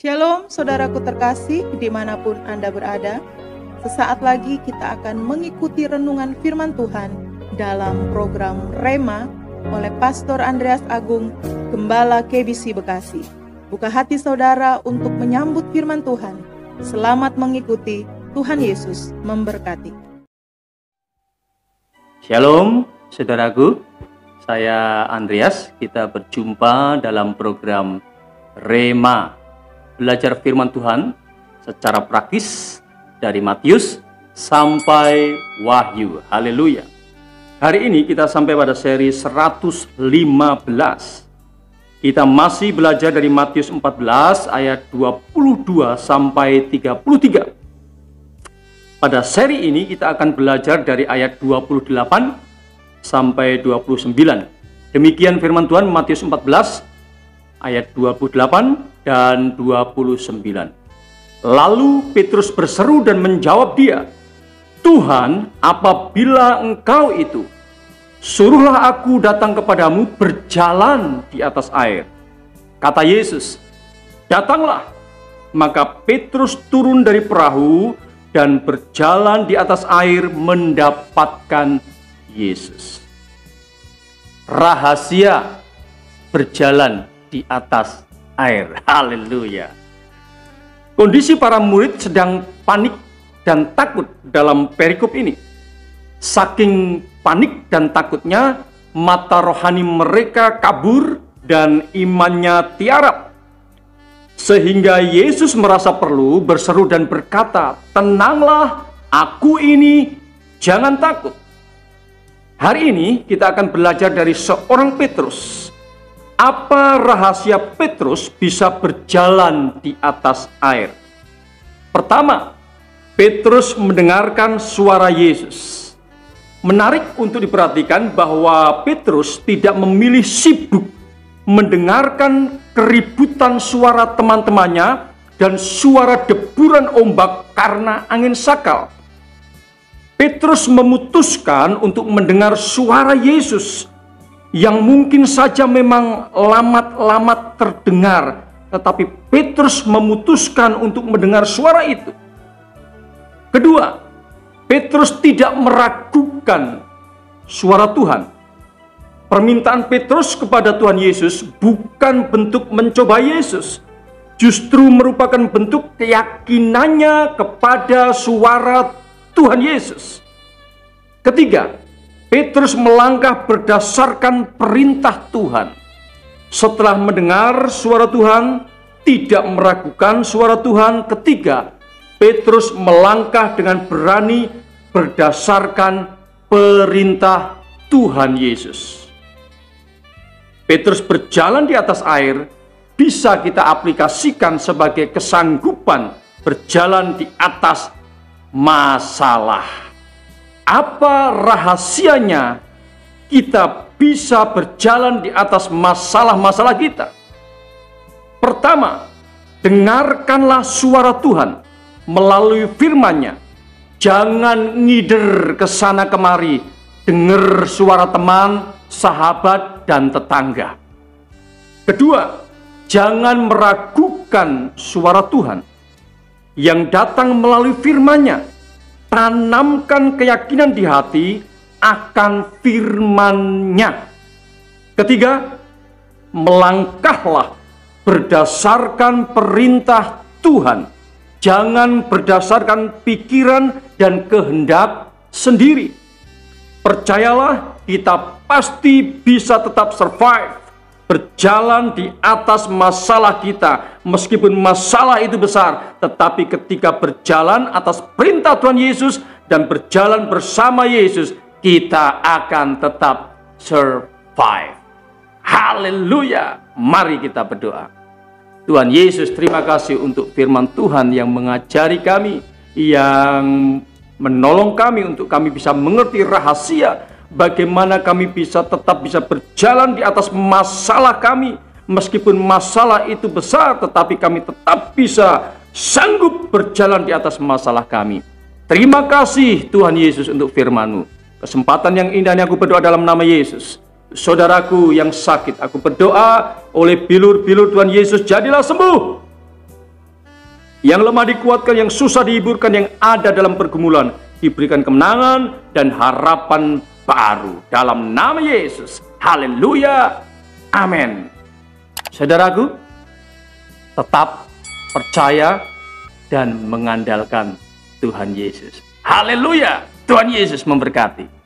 Shalom saudaraku terkasih dimanapun Anda berada. Sesaat lagi kita akan mengikuti renungan firman Tuhan dalam program Rema oleh Pastor Andreas Agung, Gembala KBC Bekasi. Buka hati saudara untuk menyambut firman Tuhan. Selamat mengikuti, Tuhan Yesus memberkati. Shalom saudaraku, saya Andreas. Kita berjumpa dalam program Rema, belajar firman Tuhan secara praktis dari Matius sampai Wahyu. Haleluya. Hari ini kita sampai pada seri 115. Kita masih belajar dari Matius 14 ayat 22 sampai 33. Pada seri ini kita akan belajar dari ayat 28 sampai 29. Demikian firman Tuhan Matius 14 ayat 28 dan 29. Lalu Petrus berseru dan menjawab dia, "Tuhan, apabila engkau itu, suruhlah aku datang kepadamu berjalan di atas air." Kata Yesus, "Datanglah." Maka Petrus turun dari perahu dan berjalan di atas air mendapatkan Yesus. Rahasia berjalan di atas air. Haleluya. Kondisi para murid sedang panik dan takut dalam perikop ini. Saking panik dan takutnya, mata rohani mereka kabur dan imannya tiarap. Sehingga Yesus merasa perlu berseru dan berkata, "Tenanglah, aku ini, jangan takut." Hari ini kita akan belajar dari seorang Petrus. Apa rahasia Petrus bisa berjalan di atas air? Pertama, Petrus mendengarkan suara Yesus. Menarik untuk diperhatikan bahwa Petrus tidak memilih sibuk mendengarkan keributan suara teman-temannya dan suara deburan ombak karena angin sakal. Petrus memutuskan untuk mendengar suara Yesus yang mungkin saja memang lamat-lamat terdengar, tetapi Petrus memutuskan untuk mendengar suara itu. Kedua, Petrus tidak meragukan suara Tuhan. Permintaan Petrus kepada Tuhan Yesus bukan bentuk mencoba Yesus, justru merupakan bentuk keyakinannya kepada suara Tuhan Yesus. Ketiga, Petrus melangkah berdasarkan perintah Tuhan. Setelah mendengar suara Tuhan, tidak meragukan suara Tuhan. Ketiga, Petrus melangkah dengan berani berdasarkan perintah Tuhan Yesus. Petrus berjalan di atas air bisa kita aplikasikan sebagai kesanggupan berjalan di atas masalah. Apa rahasianya kita bisa berjalan di atas masalah-masalah kita? Pertama, dengarkanlah suara Tuhan melalui firman-Nya. Jangan ngider ke sana kemari, dengar suara teman, sahabat, dan tetangga. Kedua, jangan meragukan suara Tuhan yang datang melalui firman-Nya. Tanamkan keyakinan di hati akan firman-Nya. Ketiga, melangkahlah berdasarkan perintah Tuhan. Jangan berdasarkan pikiran dan kehendak sendiri. Percayalah, kita pasti bisa tetap survive, berjalan di atas masalah kita. Meskipun masalah itu besar, tetapi ketika berjalan atas perintah Tuhan Yesus dan berjalan bersama Yesus, kita akan tetap survive. Haleluya. Mari kita berdoa. Tuhan Yesus, terima kasih untuk firman Tuhan yang mengajari kami, yang menolong kami untuk kami bisa mengerti rahasia bagaimana kami bisa tetap bisa berjalan di atas masalah kami. Meskipun masalah itu besar, tetapi kami tetap bisa sanggup berjalan di atas masalah kami. Terima kasih Tuhan Yesus untuk firman-Mu. Kesempatan yang indah ini aku berdoa dalam nama Yesus. Saudaraku yang sakit, aku berdoa oleh bilur-bilur Tuhan Yesus, jadilah sembuh. Yang lemah dikuatkan, yang susah dihiburkan, yang ada dalam pergumulan diberikan kemenangan dan harapan baru. Dalam nama Yesus. Haleluya. Amin. Saudaraku, tetap percaya dan mengandalkan Tuhan Yesus. Haleluya. Tuhan Yesus memberkati.